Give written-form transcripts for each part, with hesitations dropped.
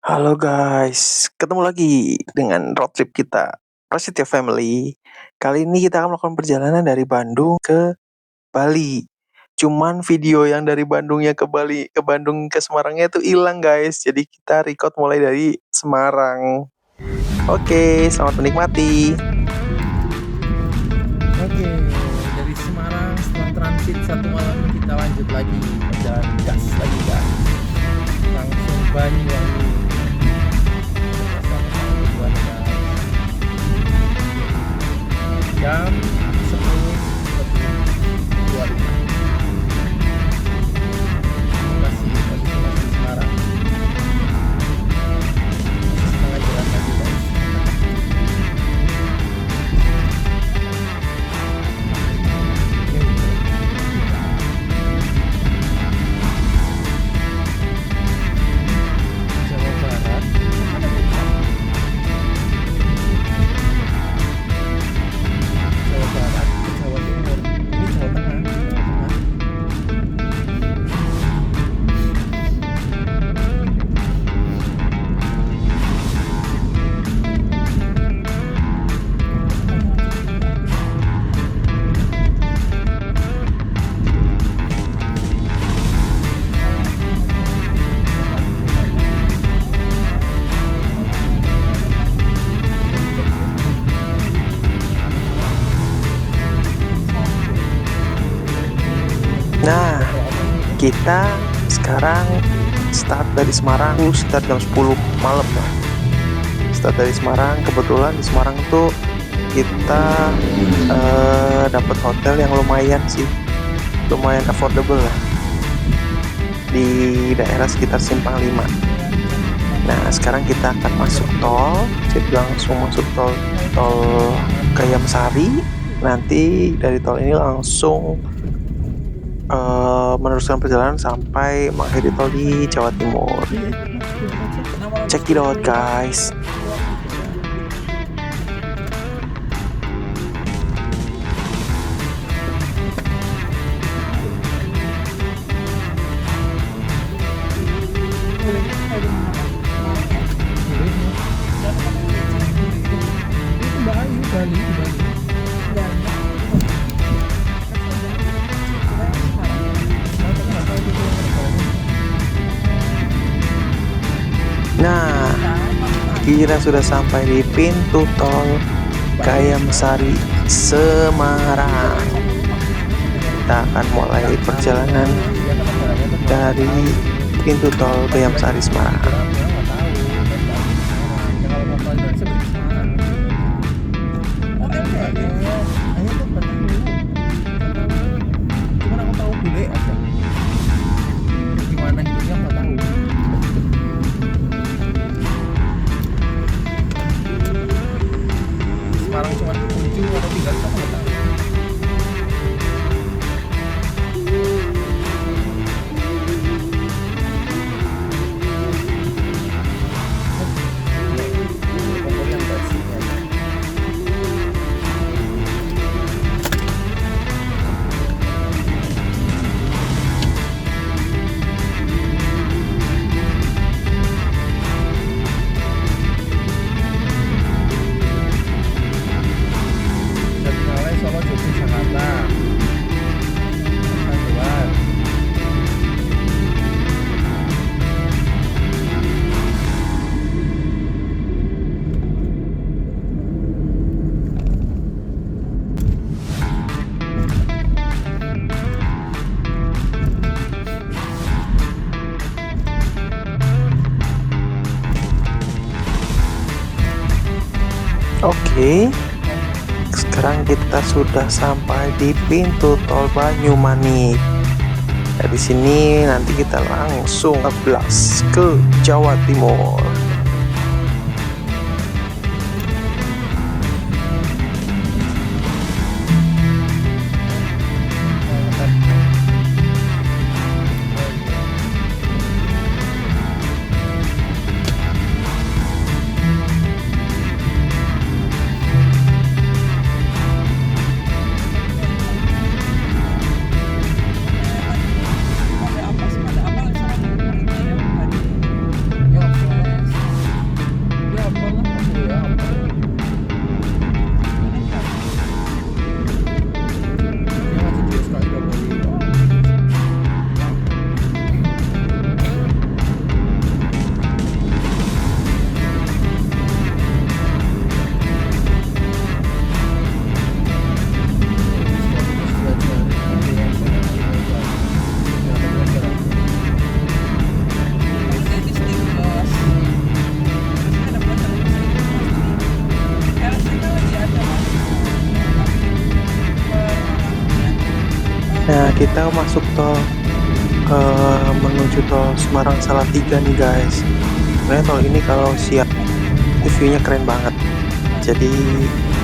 Halo guys, ketemu lagi dengan road trip kita, Prasetya Family. Kali ini kita akan melakukan perjalanan dari Bandung ke Bali. Cuman video yang dari Bandungnya ke Bali, ke Bandung ke Semarangnya itu hilang guys. Jadi kita record mulai dari Semarang. Oke, selamat menikmati. Oke, dari Semarang setelah transit 1 malam kita lanjut lagi perjalanan gas lagi guys. Langsung Banyuwangi. Sama-sama tujuan guys. Jam 10.25. Masih Semarang. Setengah jalan lagi guys. Jawa Barat. Jawa Barat ke Jawa Timur. Ini Jawa Tengah. Nah, kita sekarang start dari Semarang, start jam 10 malam ya. Start dari Semarang, kebetulan di Semarang tuh kita dapat hotel yang lumayan sih, lumayan affordable lah, di daerah sekitar Simpang 5. Nah, sekarang kita akan masuk tol, jadi langsung masuk tol Gayam Sari. Nanti dari tol ini langsung meneruskan perjalanan sampai mengakhiri tol di Jawa Timur. Check it out guys. Bali. Nah, kita sudah sampai di pintu tol Gayam Sari Semarang. Kita akan mulai perjalanan dari pintu tol Gayam Sari Semarang. Semarang cuma 7 atau 3 kita nggak tahu. Solo, Jogja, Jakarta. Luar. Oke. Sekarang kita sudah sampai di pintu tol Banyumanik. Dari sini nanti kita langsung ngeblas ke Jawa Timur. kita masuk tol menuju tol Semarang Salatiga nih guys. Sebenarnya tol ini kalau siap view-nya keren banget. Jadi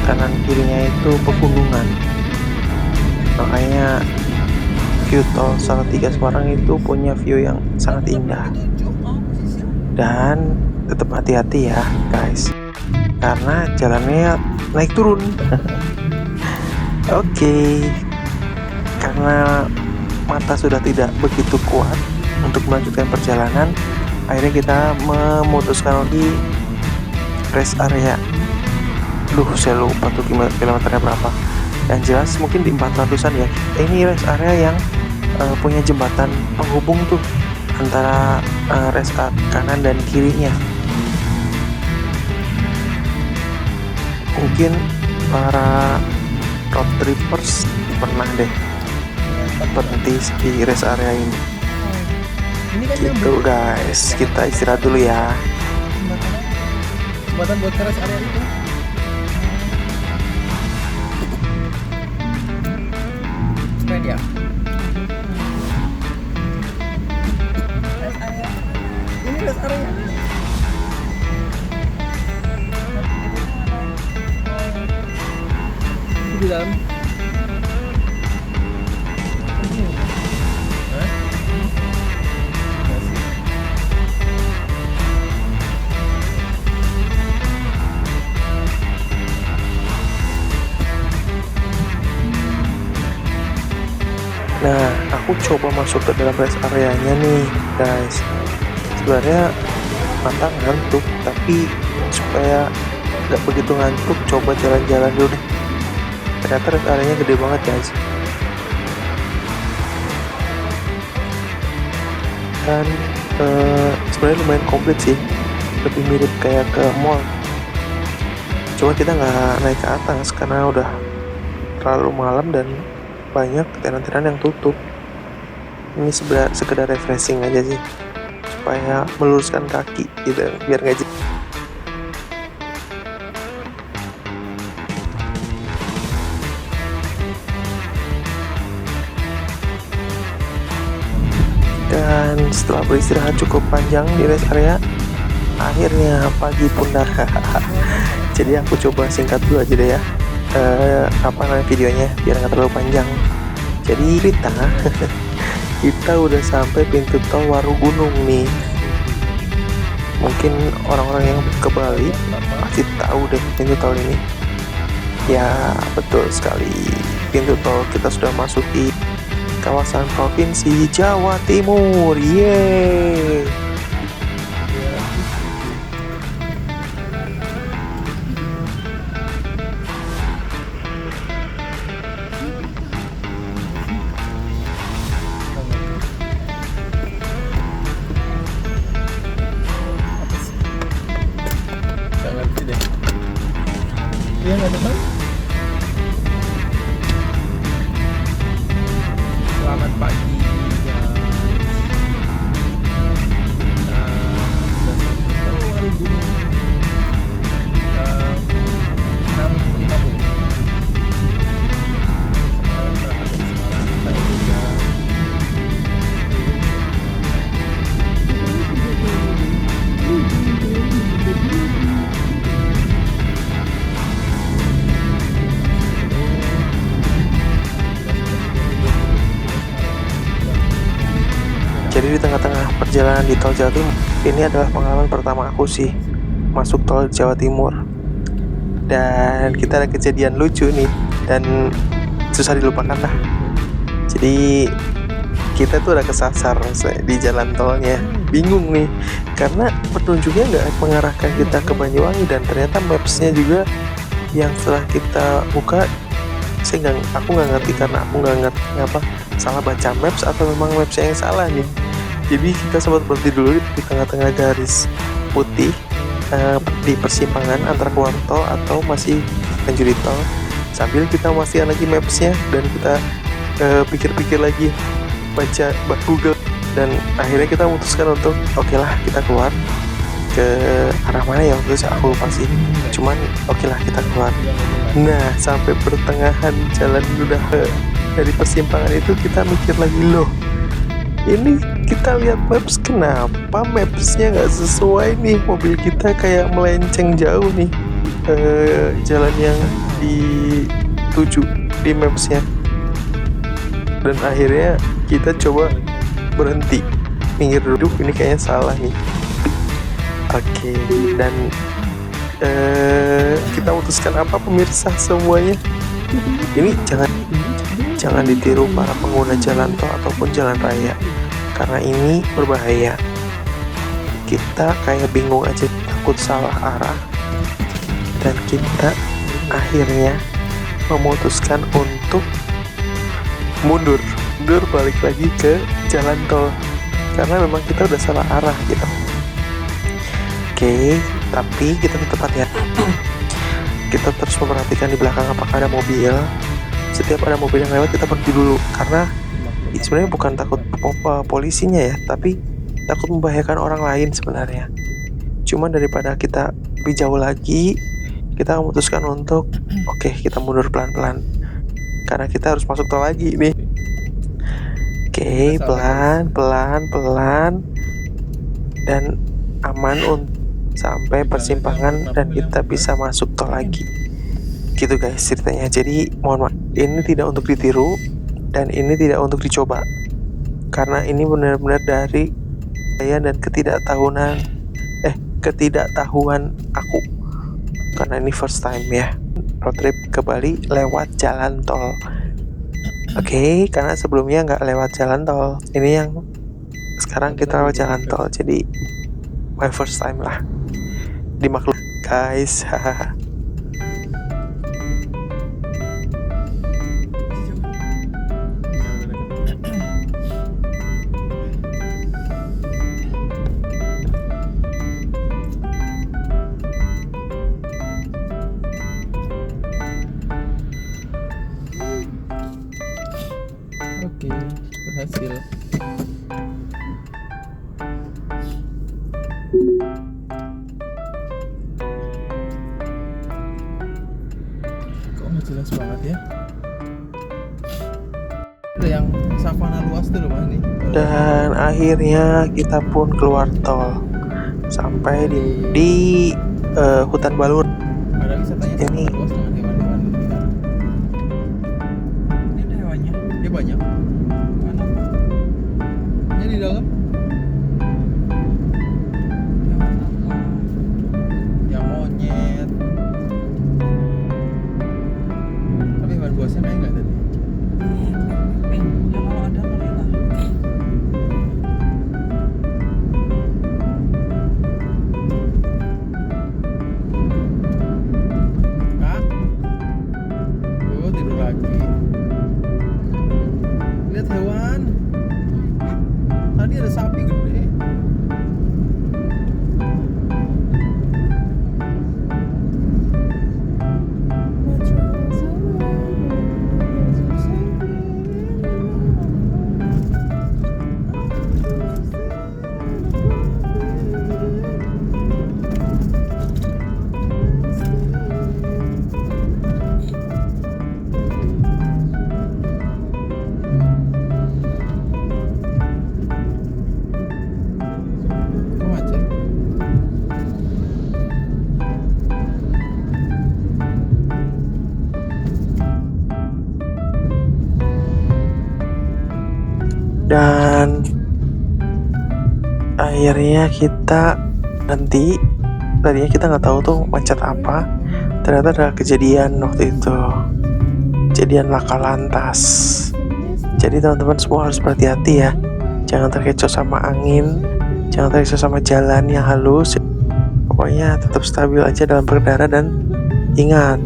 kanan kirinya itu pegunungan. Makanya view tol Salatiga Semarang itu punya view yang sangat indah. Dan tetap hati-hati ya guys, karena jalannya naik turun. Oke. Karena mata sudah tidak begitu kuat untuk melanjutkan perjalanan, akhirnya kita memutuskan di rest area. Saya lupa tuh kilometernya berapa. Yang jelas mungkin di 400-an ya. Ini rest area yang punya jembatan penghubung tuh antara rest kanan dan kirinya. Mungkin para road trippers pernah deh berhenti di rest area ini. Gitu guys, kita istirahat dulu ya. Jembatan buat ke rest area itu. Keren ya. Ini rest area. Di dalam. Nah, aku coba masuk ke dalam rest areanya nih guys. Sebenarnya mata ngantuk, tapi supaya nggak begitu ngantuk, coba jalan-jalan dulu deh. Ternyata rest areanya gede banget guys. Dan sebenarnya lumayan komplit sih, lebih mirip kayak ke mall. Cuma kita nggak naik ke atas karena udah terlalu malam dan banyak tenan-tenan yang tutup. Ini sekedar refreshing aja sih, supaya meluruskan kaki gitu, biar nggak jatuh. Dan setelah beristirahat cukup panjang di rest area, akhirnya pagi pun dah. Jadi aku coba singkat dulu aja deh ya, apa namanya videonya, biar nggak terlalu panjang. Jadi kita udah sampai pintu tol Warugunung nih. Mungkin orang-orang yang ke Bali pasti tahu deh pintu tol ini. Ya betul sekali, pintu tol kita sudah masuk di kawasan provinsi Jawa Timur. Yeay. Iya nggak teman? Selamat pagi guys. Sudah sampai ke Warugunung. 6.50. Berangkat dari Semarang. Saya juga Jadi di tengah-tengah perjalanan di tol Jawa Timur, ini adalah pengalaman pertama aku sih masuk tol Jawa Timur. Dan kita ada kejadian lucu nih, dan susah dilupakan lah. Jadi kita tuh udah kesasar di jalan tolnya, bingung nih, karena petunjuknya nggak mengarahkan kita ke Banyuwangi, dan ternyata mapsnya juga yang setelah kita buka, aku nggak ngerti karena aku nggak ngerti apa salah baca maps atau memang mapsnya yang salah nih. Jadi kita sempat berhenti dulu di tengah-tengah garis putih di persimpangan antara keluar tol atau masih lanjut di tol, sambil kita masih lagi mapsnya dan kita pikir-pikir lagi, baca Google, dan akhirnya kita memutuskan untuk oke lah kita keluar ke arah mana ya, terus aku lupa sih, cuman oke lah kita keluar. Nah sampai pertengahan jalan udah dari persimpangan itu kita mikir lagi, loh ini kita lihat maps, kenapa mapsnya nggak sesuai nih, mobil kita kayak melenceng jauh nih jalan yang dituju di mapsnya. Dan akhirnya kita coba berhenti, minggir duduk, ini kayaknya salah nih. Oke, dan kita putuskan apa pemirsa semuanya, ini jangan ditiru para pengguna jalan tol ataupun jalan raya, karena ini berbahaya. Kita kayak bingung aja, takut salah arah, dan kita akhirnya memutuskan untuk mundur balik lagi ke jalan tol karena memang kita udah salah arah gitu. Oke, tapi kita tetap hati-hati. Kita terus memperhatikan di belakang apakah ada mobil. Setiap ada mobil yang lewat kita berhenti dulu, karena sebenarnya bukan takut polisinya ya, tapi takut membahayakan orang lain sebenarnya. Cuma daripada kita lebih jauh lagi, kita memutuskan untuk oke, kita mundur pelan-pelan karena kita harus masuk tol lagi nih. Oke, pelan dan aman sampai persimpangan dan kita bisa masuk tol lagi. Gitu guys ceritanya. Jadi mohon maaf, ini tidak untuk ditiru dan ini tidak untuk dicoba, karena ini benar-benar dari saya dan ketidaktahuan aku, karena ini first time ya road trip ke Bali lewat jalan tol. Oke, karena sebelumnya nggak lewat jalan tol, ini yang sekarang kita lewat jalan tol, jadi my first time lah, dimaklum guys. Oke, berhasil. Kok nggak jelas banget ya? Ada yang savana luas tuh loh Mas nih. Dan akhirnya kita pun keluar tol sampai di hutan Balur. Ada wisatanya Ini luas dengan hewan-hewan liar. Ini ada hewannya, dia banyak. Mana? Ini di dalam. Hewan apa? Ya monyet. Tapi hewan buasnya main nggak tadi? Ya kalau ada kali lah. Kak? Oh, tidur lagi. Lihat hewan. Tadi ada sapi gede. Kok macet? dan akhirnya kita berhenti. Tadinya kita nggak tahu tuh macet apa, ternyata ada kejadian waktu itu, kejadian laka lantas. Jadi teman-teman semua harus berhati-hati ya, jangan terkecoh sama angin, jangan terkecoh sama jalan yang halus. Pokoknya tetap stabil aja dalam berkendara dan ingat,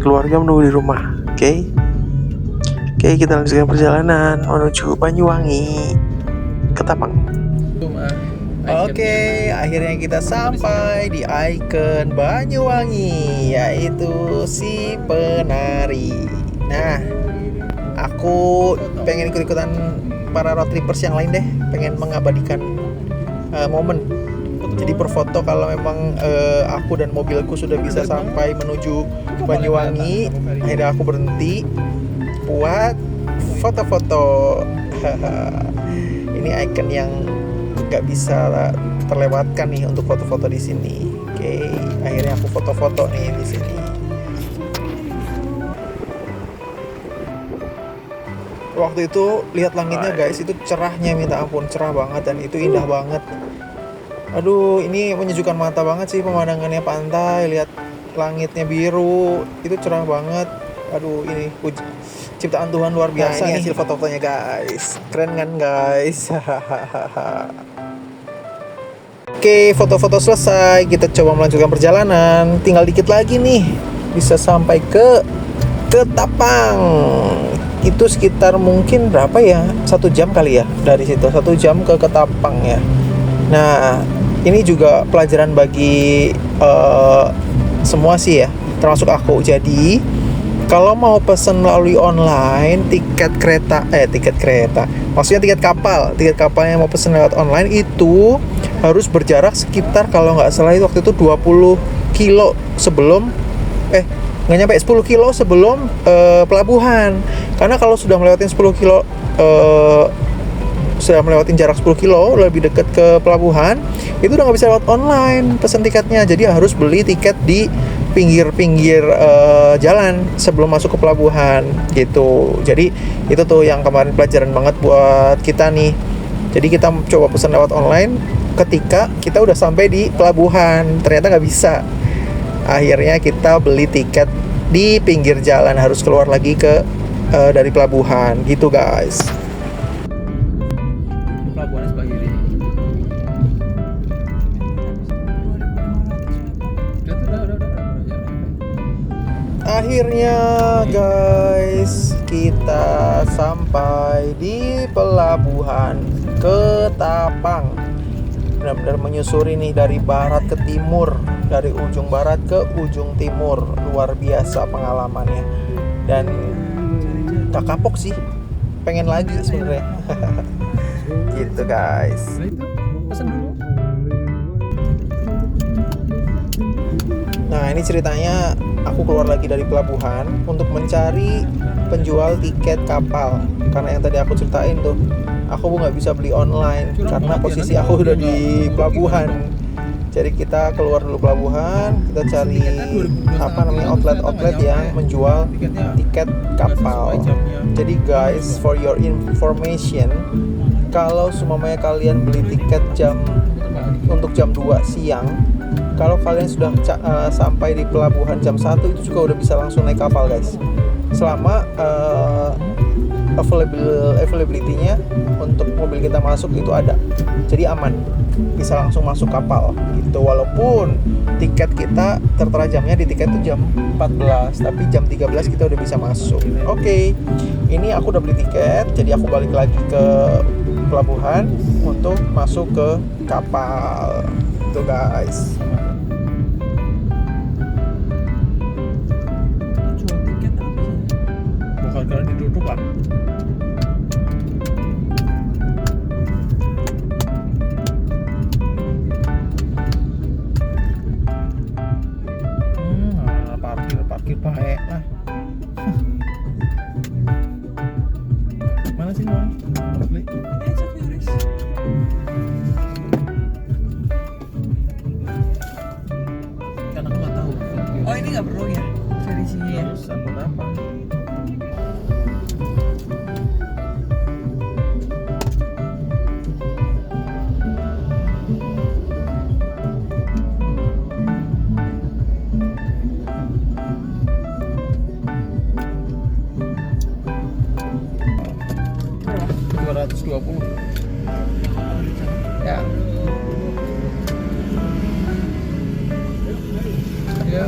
keluarga menunggu di rumah. Oke, kita lanjutkan perjalanan menuju Banyuwangi, Ketapang. Oke, akhirnya kita sampai di ikon Banyuwangi, yaitu si penari. Nah, aku pengen ikut-ikutan para road trippers yang lain deh, pengen mengabadikan momen. Jadi berfoto kalau memang aku dan mobilku sudah bisa sampai menuju Banyuwangi. Akhirnya aku berhenti buat foto-foto. Ini icon yang nggak bisa terlewatkan nih untuk foto-foto di sini. Oke, akhirnya aku foto-foto nih di sini. Waktu itu lihat langitnya guys, itu cerahnya minta ampun, cerah banget dan itu indah banget. Aduh, ini menyejukkan mata banget sih pemandangannya, pantai, lihat langitnya biru, itu cerah banget. Aduh, ini ciptaan Tuhan luar biasa nih. Hasil foto-fotonya guys, keren kan guys? Oke, foto-foto selesai, kita coba melanjutkan perjalanan. Tinggal dikit lagi nih, bisa sampai ke Ketapang. Itu sekitar mungkin berapa ya, 1 jam kali ya dari situ, 1 jam ke Ketapang ya. Nah, ini juga pelajaran bagi semua sih ya, termasuk aku. Jadi kalau mau pesen melalui online tiket kereta, maksudnya tiket kapal yang mau pesen lewat online itu harus berjarak sekitar, kalau nggak salah itu waktu itu 20 kilo sebelum nggak nyampe 10 kilo sebelum pelabuhan. Karena kalau sudah melewati 10 kilo sudah melewati jarak 10 kilo lebih dekat ke pelabuhan, itu udah nggak bisa lewat online pesan tiketnya. Jadi harus beli tiket di pinggir-pinggir jalan sebelum masuk ke pelabuhan gitu. Jadi itu tuh yang kemarin pelajaran banget buat kita nih. Jadi kita coba pesan lewat online ketika kita udah sampai di pelabuhan, ternyata nggak bisa. Akhirnya kita beli tiket di pinggir jalan, harus keluar lagi ke dari pelabuhan gitu guys. Pelabuhannya sebelah kiri. Akhirnya guys, kita sampai di pelabuhan Ketapang. Benar-benar menyusuri nih dari barat ke timur, dari ujung barat ke ujung timur. Luar biasa pengalamannya, dan gak kapok sih, pengen lagi sebenarnya. Gitu guys. Pesan dulu. Nah, ini ceritanya aku keluar lagi dari pelabuhan untuk mencari penjual tiket kapal. Karena yang tadi aku ceritain tuh, aku nggak bisa beli online karena posisi aku udah di pelabuhan. Jadi kita keluar dulu pelabuhan, kita cari outlet yang menjual tiket kapal. Jadi guys, for your information, kalau semuanya kalian beli tiket untuk jam 2 siang, kalau kalian sudah sampai di pelabuhan jam 1 itu juga udah bisa langsung naik kapal guys. Selama availability-nya untuk mobil kita masuk itu ada, jadi aman, bisa langsung masuk kapal gitu. Walaupun tiket kita tertera jamnya di tiket itu jam 14, tapi jam 13 kita udah bisa masuk. Oke, ini aku udah beli tiket, jadi aku balik lagi ke pelabuhan untuk masuk ke kapal itu guys. Jual tiket apa sih? Bukan karena ditutup ah. Parkir baik lah. Mana sih Noah? Beli. Kan aku nggak tahu. Oh, ini nggak perlu ya dari sini ya? Terus buat apa? Berapa? 220. Ya. Ya.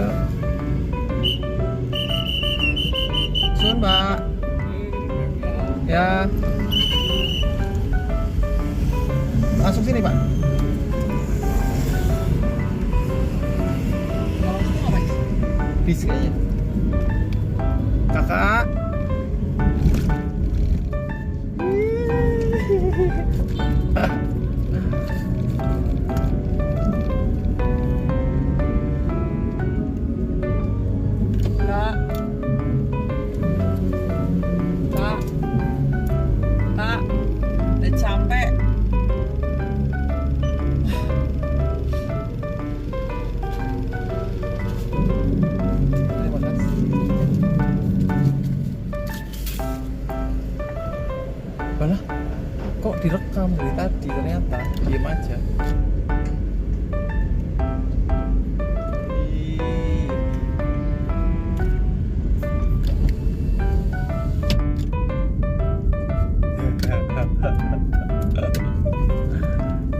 Sun, Pak. Ya. Masuk sini, Pak. Bisik aja. Kakak. direkam dari tadi, ternyata diem aja. Ih.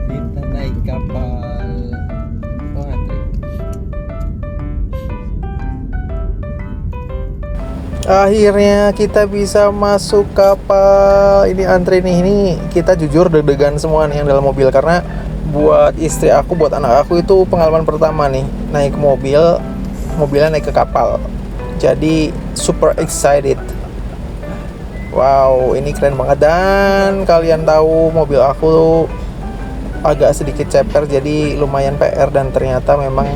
Kita naik kapal. Oh, antri. Akhirnya kita bisa masuk kapal. Ini antri nih. Ini kita jujur deg-degan semua nih yang dalam mobil, karena buat istri aku, buat anak aku itu pengalaman pertama nih naik mobil, mobilnya naik ke kapal. Jadi super excited. Wow, ini keren banget. Dan kalian tahu mobil aku agak sedikit ceper, jadi lumayan PR, dan ternyata memang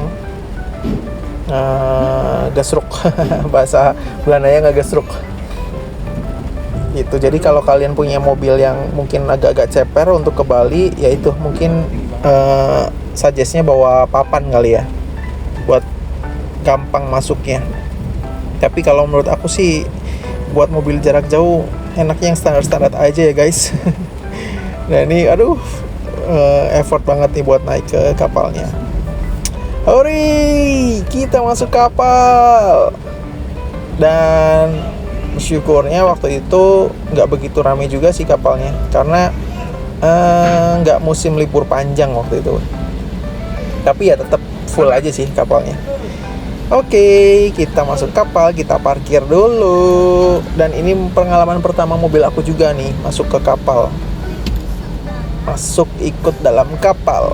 gasruk. Bahasa Belandanya nggak gasruk gitu. Jadi kalau kalian punya mobil yang mungkin agak-agak ceper untuk ke Bali, yaitu mungkin suggest-nya bawa papan kali ya, buat gampang masuknya. Tapi kalau menurut aku sih buat mobil jarak jauh enaknya yang standar-standar aja ya guys. Nah ini aduh effort banget nih buat naik ke kapalnya. Hore, kita masuk kapal. Dan syukurnya waktu itu nggak begitu ramai juga sih kapalnya, karena nggak musim libur panjang waktu itu. Tapi ya tetap full aja sih kapalnya. Oke, kita masuk kapal, kita parkir dulu. Dan ini pengalaman pertama mobil aku juga nih masuk ke kapal. Masuk ikut dalam kapal.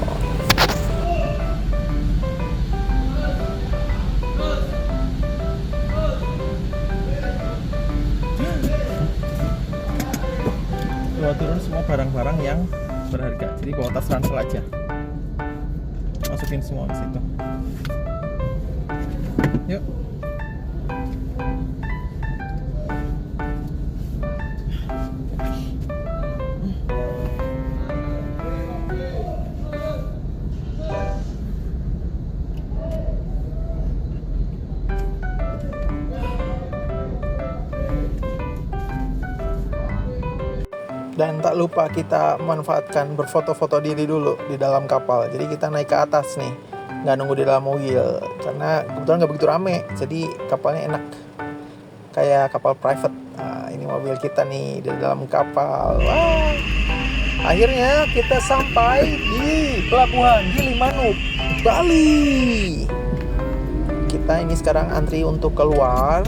Bawa turun semua barang-barang yang berharga. Jadi bawa tas ransel aja. Masukin semua ke situ. Yuk. Dan tak lupa kita manfaatkan berfoto-foto diri dulu di dalam kapal. Jadi kita naik ke atas nih, nggak nunggu di dalam mobil, karena kebetulan nggak begitu rame. Jadi kapalnya enak, kayak kapal private. Nah, ini mobil kita nih di dalam kapal. Wah, akhirnya kita sampai di pelabuhan Gilimanuk, Bali. Kita ini sekarang antri untuk keluar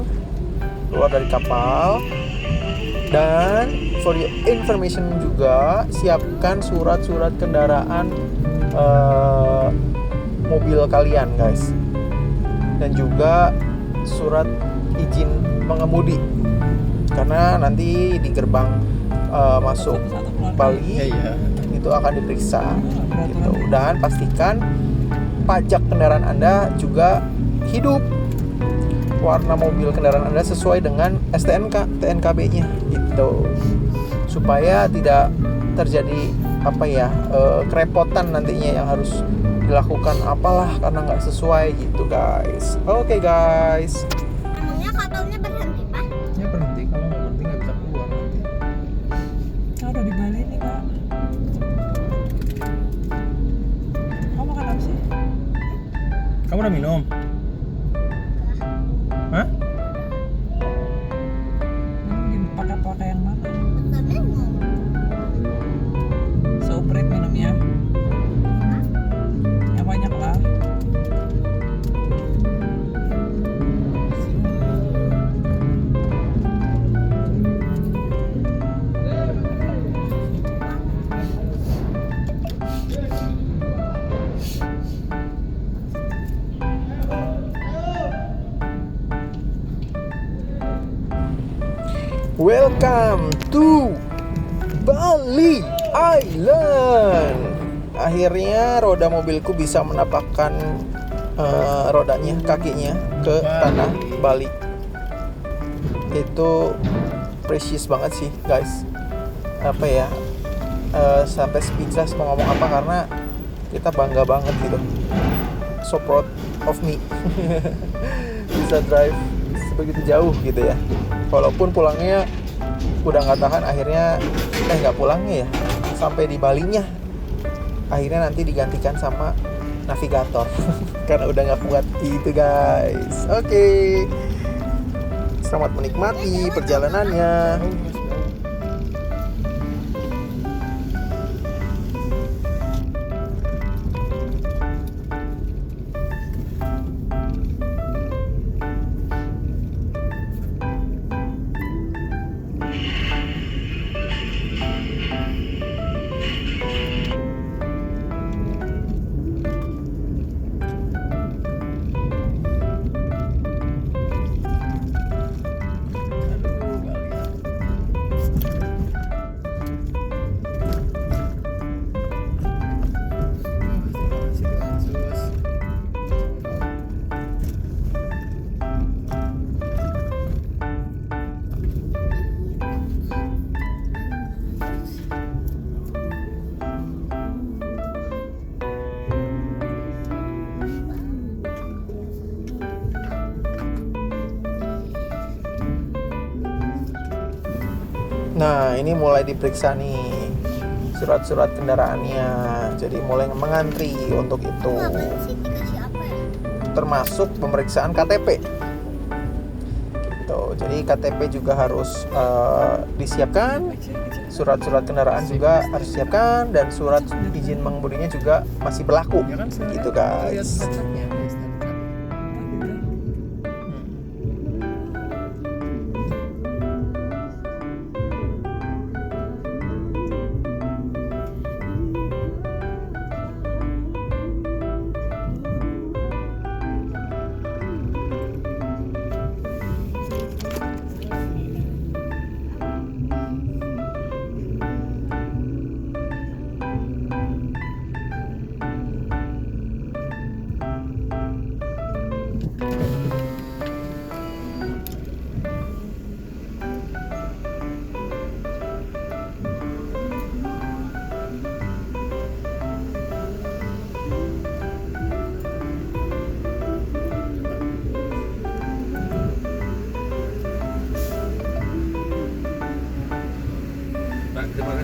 dari kapal. Dan for your information juga, siapkan surat-surat kendaraan mobil kalian guys, dan juga surat izin mengemudi, karena nanti di gerbang masuk Bali itu akan diperiksa gitu. Dan pastikan pajak kendaraan Anda juga hidup, warna mobil kendaraan Anda sesuai dengan STNK, TNKB-nya gitu, supaya tidak terjadi kerepotan nantinya yang harus dilakukan apalah karena nggak sesuai gitu guys. Oke guys. Emangnya kapalnya berhenti, Pak? Ya berhenti, kalau nggak berhenti nggak bisa keluar nanti. Kita udah di Bali nih, Kak. Kamu makan apa sih? Kamu udah minum? Hah? Minum pakai yang mana? Bentar minum. Sopret minumnya. Yang banyak lah. Welcome to Bali Island. Akhirnya roda mobilku bisa menapakkan rodanya, kakinya ke tanah Bali. Itu precious banget sih guys. Sampai speechless mau ngomong apa, karena kita bangga banget gitu. So proud of me. Bisa drive sebegitu jauh gitu ya. Walaupun pulangnya udah nggak tahan, akhirnya nggak pulangnya ya, sampai di Balinya. Akhirnya nanti digantikan sama navigator karena udah nggak kuat gitu guys. Oke. Selamat menikmati perjalanannya. Nah, ini mulai diperiksa nih surat-surat kendaraannya. Jadi mulai mengantri untuk itu. Apaan sih dikasih apa ya? Termasuk pemeriksaan KTP. Gitu. Jadi KTP juga harus disiapkan. Surat-surat kendaraan juga harus disiapkan dan surat izin mengemudinya juga masih berlaku. Ya kan, sekarang Gitu lihat guys. stnk-nya, STNK.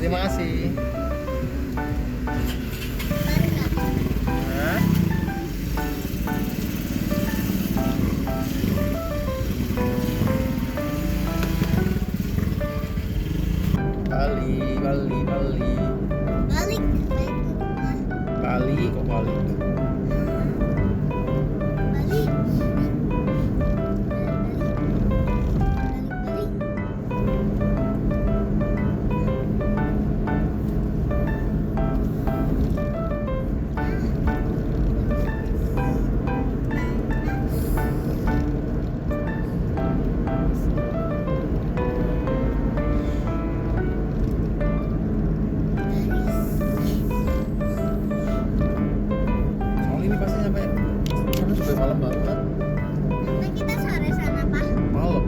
Terima kasih. Hah? Bali. Balik balik ke rumah. Bali kok balik. Balik. Soalnya ini pasti nyampe karena sudah malam banget. Nah, kita sore sana, Pak. Malam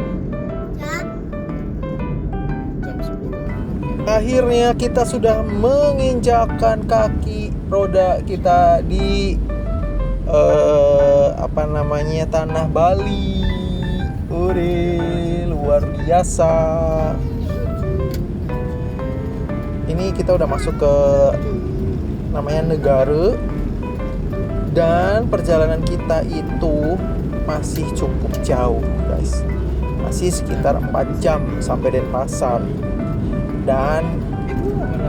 Jam jam 10. Akhirnya kita sudah menginjakkan kaki roda kita di tanah Bali. Luar biasa. Ini kita udah masuk ke namanya negara dan perjalanan kita itu masih cukup jauh guys, masih sekitar 4 jam sampai Denpasar. Dan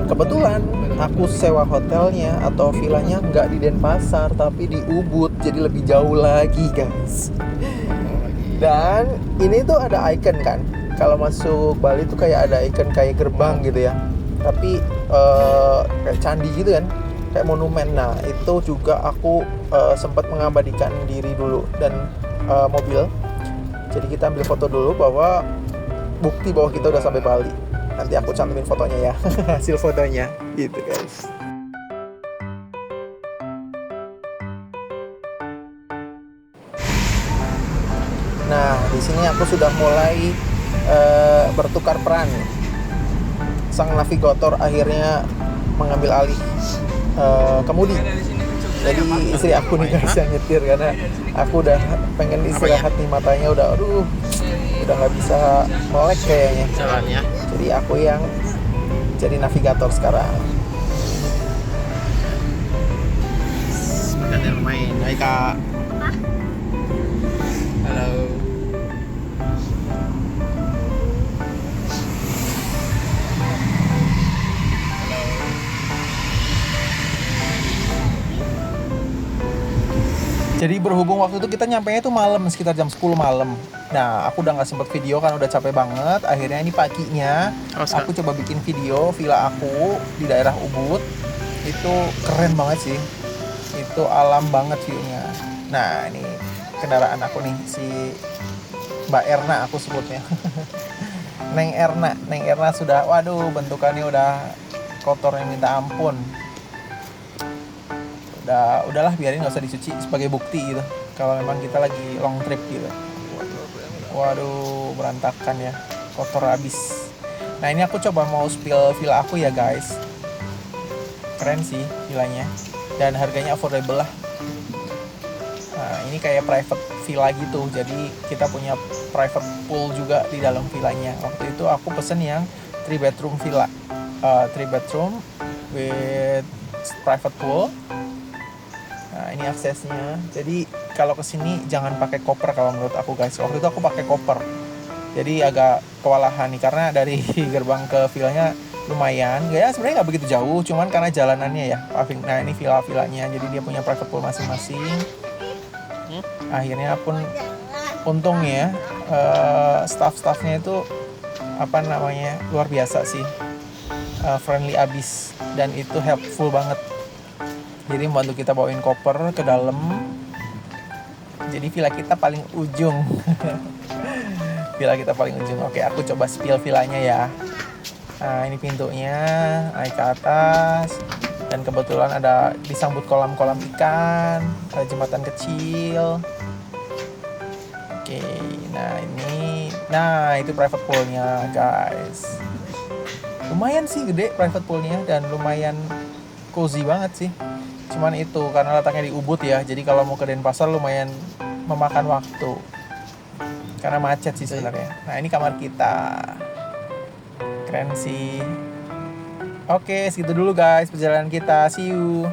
kebetulan aku sewa hotelnya atau villanya nggak di Denpasar tapi di Ubud, jadi lebih jauh lagi guys. Dan ini tuh ada icon kan, kalau masuk Bali tuh kayak ada icon kayak gerbang gitu ya, tapi kayak candi gitu kan, kayak monumen. Nah itu juga aku sempat mengabadikan diri dulu dan mobil. Jadi kita ambil foto dulu bahwa bukti bahwa kita udah sampai Bali. Nanti aku cantumin fotonya ya, hasil fotonya gitu guys. Nah di sini aku sudah mulai bertukar peran. Sang navigator akhirnya mengambil alih kemudi. Jadi istri aku nih guys yang nyetir, karena aku udah pengen istirahat nih, matanya udah nggak bisa melek kayaknya. Jalannya. Jadi aku yang jadi navigator sekarang. Ada yang main. Hai kak. Apa? Halo. Jadi berhubung waktu itu kita nyampainya tuh malam, sekitar jam 10 malam. Nah, aku udah nggak sempet video kan, udah capek banget. Akhirnya ini paginya, aku coba bikin video villa aku di daerah Ubud. Itu keren banget sih. Itu alam banget view-nya. Nah, ini kendaraan aku nih, si Mbak Erna aku sebutnya. Neng Erna sudah, waduh bentukannya udah kotornya minta ampun. Udahlah biarin, nggak usah dicuci sebagai bukti gitu kalau memang kita lagi long trip gitu. Waduh berantakan ya, kotor abis. Nah ini aku coba mau spill villa aku ya guys. Keren sih villanya dan harganya affordable lah. Nah ini kayak private villa gitu, jadi kita punya private pool juga di dalam villanya. Waktu itu aku pesen yang 3 bedroom villa, 3 bedroom with private pool. Nah ini aksesnya. Jadi kalau kesini jangan pakai koper kalau menurut aku guys. Waktu itu aku pakai koper. Jadi agak kewalahan nih karena dari gerbang ke villanya lumayan. Ya sebenarnya nggak begitu jauh, cuman karena jalanannya ya. Nah ini villanya. Jadi dia punya private pool masing-masing. Akhirnya pun untungnya staff-staffnya itu apa namanya luar biasa sih. Friendly abis dan itu helpful banget. Jadi membantu kita bawain koper ke dalam. Jadi villa kita paling ujung. Villa kita paling ujung. Oke, aku coba spill villanya ya. Nah, ini pintunya, naik ke atas. Dan kebetulan ada disambut kolam-kolam ikan, ada jembatan kecil. Oke, nah ini. Nah, itu private poolnya, guys. Lumayan sih gede private poolnya dan lumayan cozy banget sih. Cuman itu karena letaknya di Ubud ya, jadi kalau mau ke Denpasar lumayan memakan waktu karena macet sih sebenarnya. Nah ini kamar kita, keren sih. Oke segitu dulu guys perjalanan kita, see you.